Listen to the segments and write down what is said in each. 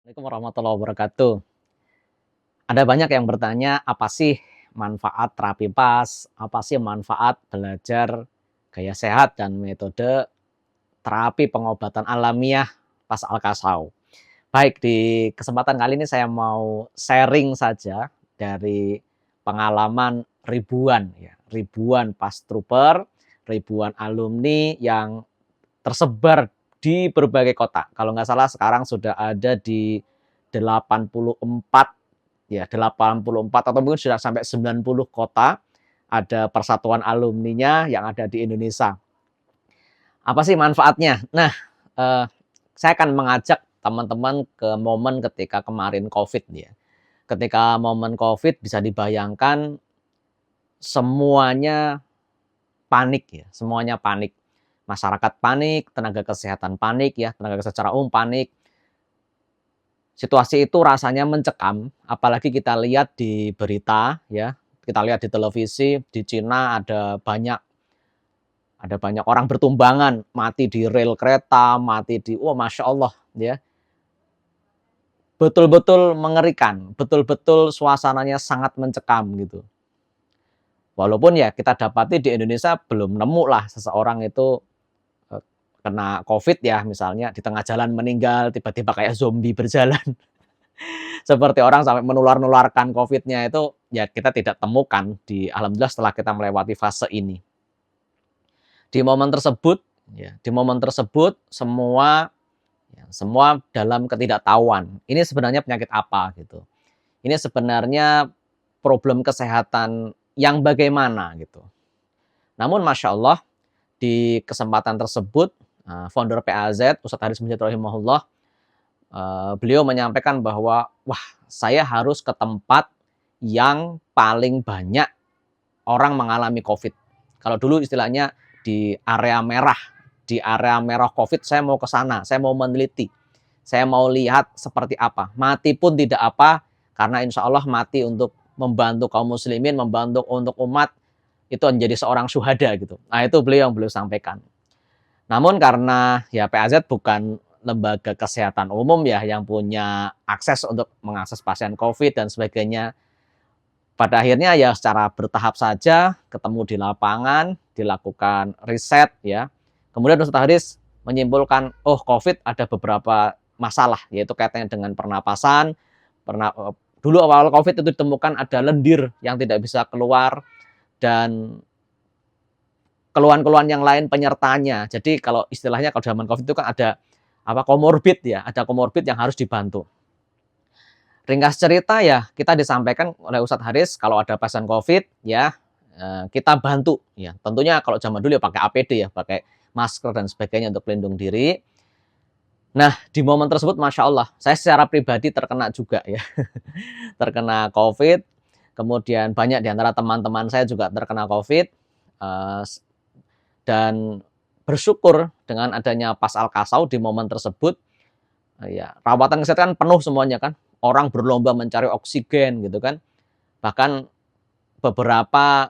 Assalamualaikum warahmatullahi wabarakatuh. Ada banyak yang bertanya, apa sih manfaat terapi PAS? Apa sih manfaat belajar gaya sehat dan metode terapi pengobatan alamiah PAS Al-Kasau? Baik, di kesempatan kali ini saya mau sharing saja dari pengalaman ribuan ya, ribuan PAS Trooper, ribuan alumni yang tersebar di berbagai kota. Kalau nggak salah sekarang sudah ada di 84 ya, 84 atau mungkin sudah sampai 90 kota ada persatuan alumninya yang ada di Indonesia. Apa sih manfaatnya? Nah, eh, saya akan mengajak teman-teman ke momen ketika kemarin COVID ya. Ketika momen COVID bisa dibayangkan semuanya panik ya, semuanya panik. Masyarakat panik, tenaga kesehatan panik ya, tenaga kesehatan secara umum panik. Situasi itu rasanya mencekam, apalagi kita lihat di berita ya, kita lihat di televisi di Cina ada banyak orang bertumbangan, mati di rel kereta, mati di masya Allah ya, betul-betul mengerikan, betul-betul suasananya sangat mencekam gitu. Walaupun ya kita dapati di Indonesia belum nemu lah seseorang itu kena COVID ya, misalnya di tengah jalan meninggal tiba-tiba kayak zombie berjalan. Seperti orang sampai menular-nularkan COVID-nya itu ya kita tidak temukan alhamdulillah setelah kita melewati fase ini. Di momen tersebut ya, di momen tersebut semua dalam ketidaktahuan. Ini sebenarnya penyakit apa gitu. Ini sebenarnya problem kesehatan yang bagaimana gitu. Namun Masya Allah di kesempatan tersebut founder PAZ Ustadz Haris Masjid rahimahullah, beliau menyampaikan bahwa wah, saya harus ke tempat yang paling banyak orang mengalami COVID. Kalau dulu istilahnya di area merah COVID, saya mau ke sana, saya mau meneliti, saya mau lihat seperti apa. Mati pun tidak apa, karena insya Allah mati untuk membantu kaum muslimin, membantu untuk umat, itu menjadi seorang syuhada gitu. Nah itu beliau yang beliau sampaikan. Namun karena ya PAZ bukan lembaga kesehatan umum ya yang punya akses untuk mengakses pasien COVID dan sebagainya. Pada akhirnya ya secara bertahap saja ketemu di lapangan, dilakukan riset ya. Kemudian Ustaz Haris menyimpulkan, oh COVID ada beberapa masalah, yaitu kaitannya dengan pernapasan. Dulu awal COVID itu ditemukan ada lendir yang tidak bisa keluar dan keluhan-keluhan yang lain penyertanya. Jadi kalau istilahnya kalau zaman COVID itu kan ada komorbid ya, ada komorbid yang harus dibantu. Ringkas cerita ya, kita disampaikan oleh Ustadz Haris kalau ada pasien COVID ya, kita bantu ya. Tentunya kalau zaman dulu ya pakai APD ya, pakai masker dan sebagainya untuk pelindung diri. Nah, di momen tersebut Masya Allah, saya secara pribadi terkena juga ya. Terkena COVID, kemudian banyak di antara teman-teman saya juga terkena COVID, dan bersyukur dengan adanya PAS Al-Kasau di momen tersebut, ya rawatan kesehatan penuh semuanya kan, orang berlomba mencari oksigen gitu kan, bahkan beberapa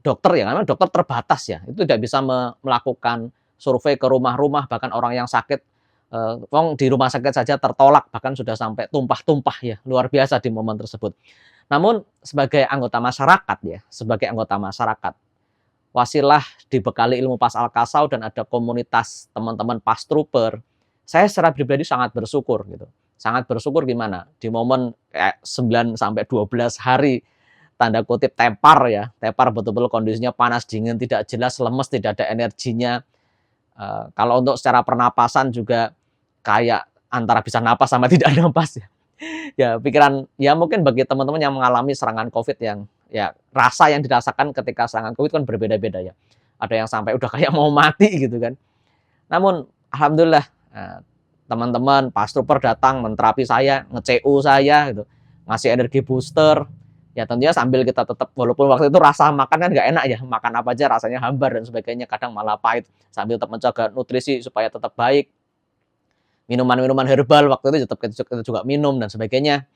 dokter ya, karena dokter terbatas ya, itu tidak bisa melakukan survei ke rumah-rumah, bahkan orang yang sakit, di rumah sakit saja tertolak, bahkan sudah sampai tumpah-tumpah ya, luar biasa di momen tersebut. Namun sebagai anggota masyarakat ya, sebagai anggota masyarakat, wasilah dibekali ilmu PAS Al-Kasau dan ada komunitas teman-teman PAS Trooper, saya secara pribadi sangat bersyukur gitu. Sangat bersyukur gimana? Di momen kayak 9 sampai 12 hari tanda kutip tepar ya, tepar betul-betul kondisinya panas dingin, tidak jelas, lemes, tidak ada energinya. Kalau untuk secara pernapasan juga kayak antara bisa napas sama tidak napas ya. Ya pikiran ya mungkin bagi teman-teman yang mengalami serangan COVID yang ya rasa yang dirasakan ketika serangan COVID kan berbeda-beda ya. Ada yang sampai udah kayak mau mati gitu kan. Namun alhamdulillah teman-teman PAS Trooper datang menterapi saya, nge-CU saya gitu, ngasih energi booster. Ya tentunya sambil kita tetap, walaupun waktu itu rasa makan kan nggak enak ya, makan apa aja rasanya hambar dan sebagainya, kadang malah pahit, sambil tetap menjaga nutrisi supaya tetap baik. Minuman-minuman herbal waktu itu tetap kita juga minum dan sebagainya.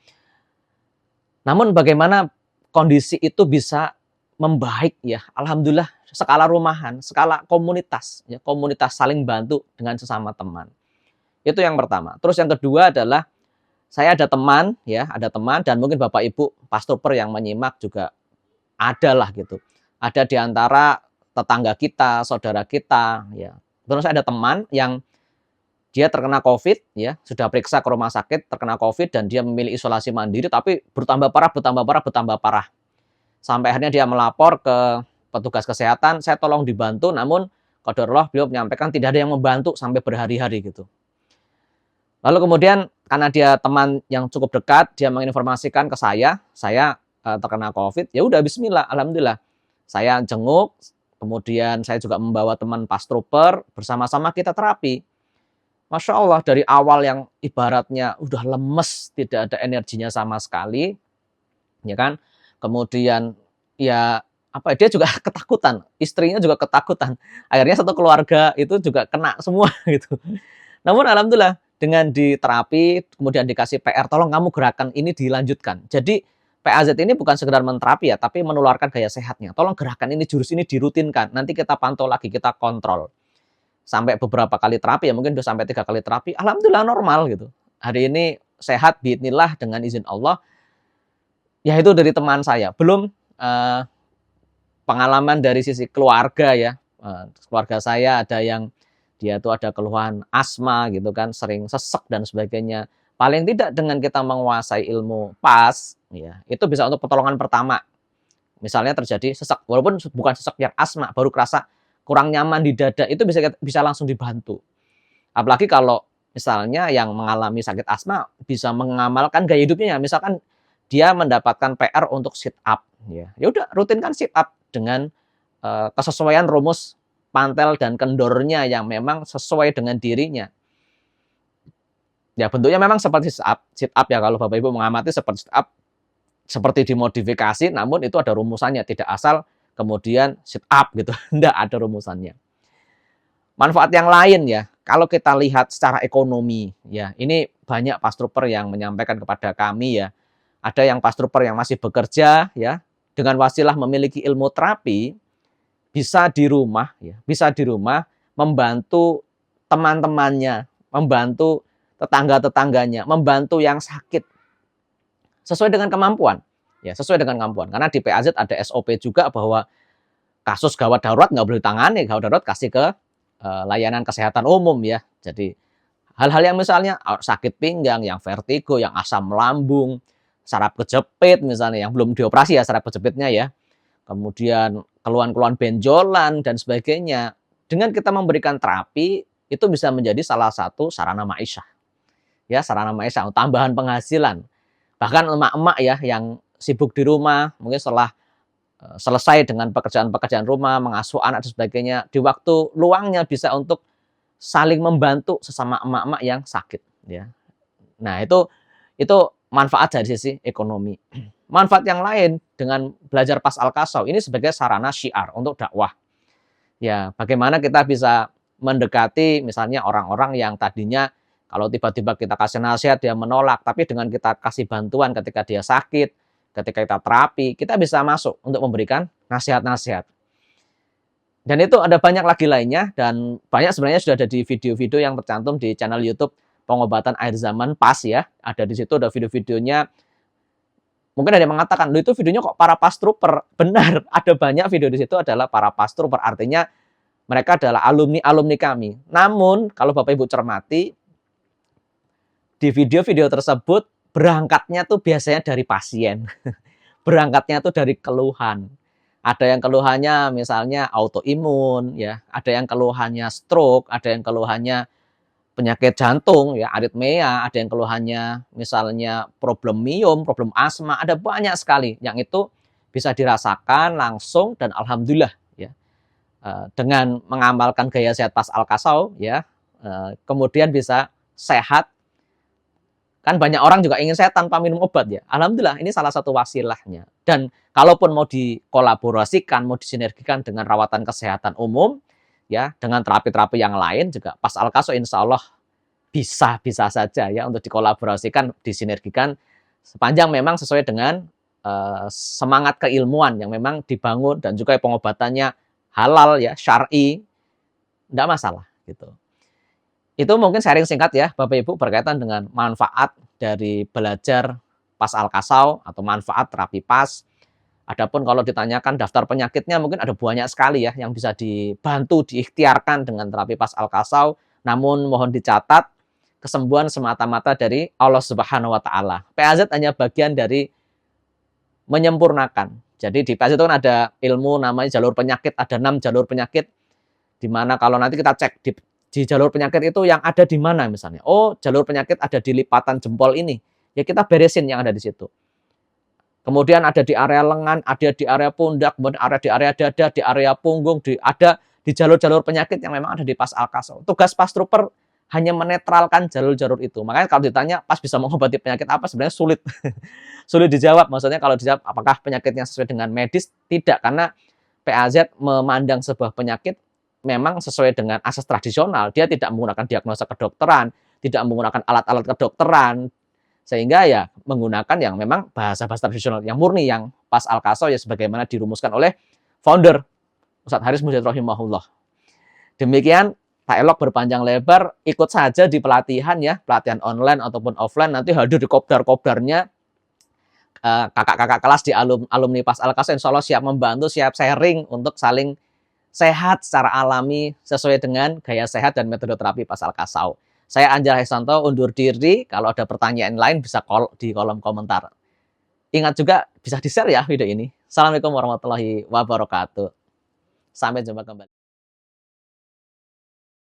Namun bagaimana kondisi itu bisa membaik ya, alhamdulillah skala rumahan, skala komunitas ya, komunitas saling bantu dengan sesama teman. Itu yang pertama. Terus yang kedua adalah Saya ada teman ya, ada teman dan mungkin Bapak Ibu pas trooper yang menyimak juga ada lah gitu. Ada di antara tetangga kita, saudara kita ya. Terus ada teman yang dia terkena COVID ya, sudah periksa ke rumah sakit, terkena COVID dan dia memilih isolasi mandiri tapi bertambah parah, bertambah parah, bertambah parah. Sampai akhirnya dia melapor ke petugas kesehatan, saya tolong dibantu, namun qadarullah beliau menyampaikan tidak ada yang membantu sampai berhari-hari gitu. Lalu kemudian karena dia teman yang cukup dekat, dia menginformasikan ke saya terkena COVID, ya udah bismillah, alhamdulillah. Saya jenguk, kemudian saya juga membawa teman pas trooper, bersama-sama kita terapi. Masya Allah, dari awal yang ibaratnya udah lemes, tidak ada energinya sama sekali, ya kan. Kemudian ya apa dia juga ketakutan, istrinya juga ketakutan. Akhirnya satu keluarga itu juga kena semua gitu. Namun alhamdulillah dengan diterapi, kemudian dikasih PR, tolong kamu gerakan ini dilanjutkan. Jadi PAZ ini bukan sekedar menterapi ya, tapi menularkan gaya sehatnya. Tolong gerakan ini, jurus ini dirutinkan. Nanti kita pantau lagi, kita kontrol. Sampai beberapa kali terapi ya, mungkin udah sampai 3 kali terapi, alhamdulillah normal gitu. Hari ini sehat biidznillah dengan izin Allah. Ya itu dari teman saya. Belum pengalaman dari sisi keluarga ya. Keluarga saya ada yang dia tuh ada keluhan asma gitu kan, sering sesek dan sebagainya. Paling tidak dengan kita menguasai ilmu PAS, ya, itu bisa untuk pertolongan pertama. Misalnya terjadi sesek, walaupun bukan sesek yang asma, baru kerasa kurang nyaman di dada, itu bisa langsung dibantu. Apalagi kalau misalnya yang mengalami sakit asma bisa mengamalkan gaya hidupnya, misalkan dia mendapatkan PR untuk sit up, ya udah rutinkan sit up dengan kesesuaian rumus pantel dan kendornya yang memang sesuai dengan dirinya. Ya bentuknya memang seperti sit up ya, kalau Bapak Ibu mengamati seperti sit up, seperti dimodifikasi, namun itu ada rumusannya, tidak asal kemudian sit up gitu, enggak ada rumusannya. Manfaat yang lain ya, kalau kita lihat secara ekonomi ya, ini banyak pas trooper yang menyampaikan kepada kami ya, ada yang pas trooper yang masih bekerja ya, dengan wasilah memiliki ilmu terapi, bisa di rumah ya, bisa di rumah membantu teman-temannya, membantu tetangga-tetangganya, membantu yang sakit sesuai dengan kemampuan. Ya, sesuai dengan kemampuan. Karena di PAZ ada SOP juga bahwa kasus gawat darurat nggak boleh ditangani, gawat darurat kasih ke layanan kesehatan umum ya. Jadi hal-hal yang misalnya sakit pinggang, yang vertigo, yang asam lambung, saraf kejepit misalnya yang belum dioperasi ya saraf kejepitnya ya. Kemudian keluhan-keluhan benjolan dan sebagainya. Dengan kita memberikan terapi, itu bisa menjadi salah satu sarana ma'isyah. Ya, sarana ma'isyah, tambahan penghasilan. Bahkan emak-emak ya yang sibuk di rumah, mungkin setelah selesai dengan pekerjaan-pekerjaan rumah, mengasuh anak dan sebagainya, di waktu luangnya bisa untuk saling membantu sesama emak-emak yang sakit ya. Nah, itu manfaat dari sisi ekonomi. Manfaat yang lain dengan belajar pas al-kasau ini sebagai sarana syiar untuk dakwah. Ya, bagaimana kita bisa mendekati misalnya orang-orang yang tadinya kalau tiba-tiba kita kasih nasihat dia menolak, tapi dengan kita kasih bantuan ketika dia sakit, ketika kita terapi, kita bisa masuk untuk memberikan nasihat-nasihat. Dan itu ada banyak lagi lainnya dan banyak sebenarnya sudah ada di video-video yang tercantum di channel YouTube Pengobatan Akhir Zaman PAS ya. Ada di situ ada video-videonya. Mungkin ada yang mengatakan, "Loh itu videonya kok para pas trooper?" Benar, ada banyak video di situ adalah para pas trooper. Artinya mereka adalah alumni-alumni kami. Namun kalau Bapak Ibu cermati di video-video tersebut berangkatnya tuh biasanya dari pasien. Berangkatnya tuh dari keluhan. Ada yang keluhannya misalnya autoimun ya, ada yang keluhannya stroke, ada yang keluhannya penyakit jantung ya, aritmia, ada yang keluhannya misalnya problem miom, problem asma, ada banyak sekali yang itu bisa dirasakan langsung dan alhamdulillah ya. Dengan mengamalkan gaya sehat pas al-kasau ya, kemudian bisa sehat. Kan banyak orang juga ingin sehat tanpa minum obat ya. Alhamdulillah ini salah satu wasilahnya. Dan kalaupun mau dikolaborasikan, mau disinergikan dengan rawatan kesehatan umum, ya dengan terapi-terapi yang lain juga pas al-kasau insya Allah bisa saja ya untuk dikolaborasikan, disinergikan sepanjang memang sesuai dengan semangat keilmuan yang memang dibangun dan juga pengobatannya halal ya, syar'i, tidak masalah gitu. Itu mungkin sharing singkat ya Bapak Ibu berkaitan dengan manfaat dari belajar pas Al-Kasau atau manfaat terapi pas. Adapun kalau ditanyakan daftar penyakitnya mungkin ada banyak sekali ya yang bisa dibantu, diikhtiarkan dengan terapi pas Al-Kasau. Namun mohon dicatat, kesembuhan semata-mata dari Allah Subhanahu wa taala. PAZ hanya bagian dari menyempurnakan. Jadi di PAZ itu kan ada ilmu namanya jalur penyakit, ada 6 jalur penyakit, di mana kalau nanti kita cek di jalur penyakit itu yang ada di mana misalnya. Oh, jalur penyakit ada di lipatan jempol ini. Ya kita beresin yang ada di situ. Kemudian ada di area lengan, ada di area pundak, kemudian ada di area dada, di area punggung, ada di jalur-jalur penyakit yang memang ada di pas Al-Kasau. Tugas pas trooper hanya menetralkan jalur-jalur itu. Makanya kalau ditanya pas bisa mengobati penyakit apa, sebenarnya sulit. Sulit dijawab. Maksudnya kalau dijawab apakah penyakitnya sesuai dengan medis? Tidak, karena PAZ memandang sebuah penyakit memang sesuai dengan asas tradisional. Dia tidak menggunakan diagnosa kedokteran, tidak menggunakan alat-alat kedokteran, sehingga ya menggunakan yang memang bahasa-bahasa tradisional yang murni, yang pas Al-Kasau ya sebagaimana dirumuskan oleh founder Ustadz Haris Mujahid rahimahullah. Demikian tak elok berpanjang lebar, ikut saja di pelatihan ya, pelatihan online ataupun offline, nanti hadir di kopdar-kopdarnya kakak-kakak kelas di alumni pas Al-Kasau, insya Allah siap membantu, siap sharing untuk saling sehat secara alami sesuai dengan gaya sehat dan metode terapi pas Al-Kasau. Saya Anjar Hesanto undur diri. Kalau ada pertanyaan lain bisa di kolom komentar. Ingat juga bisa di-share ya video ini. Assalamualaikum warahmatullahi wabarakatuh. Sampai jumpa kembali.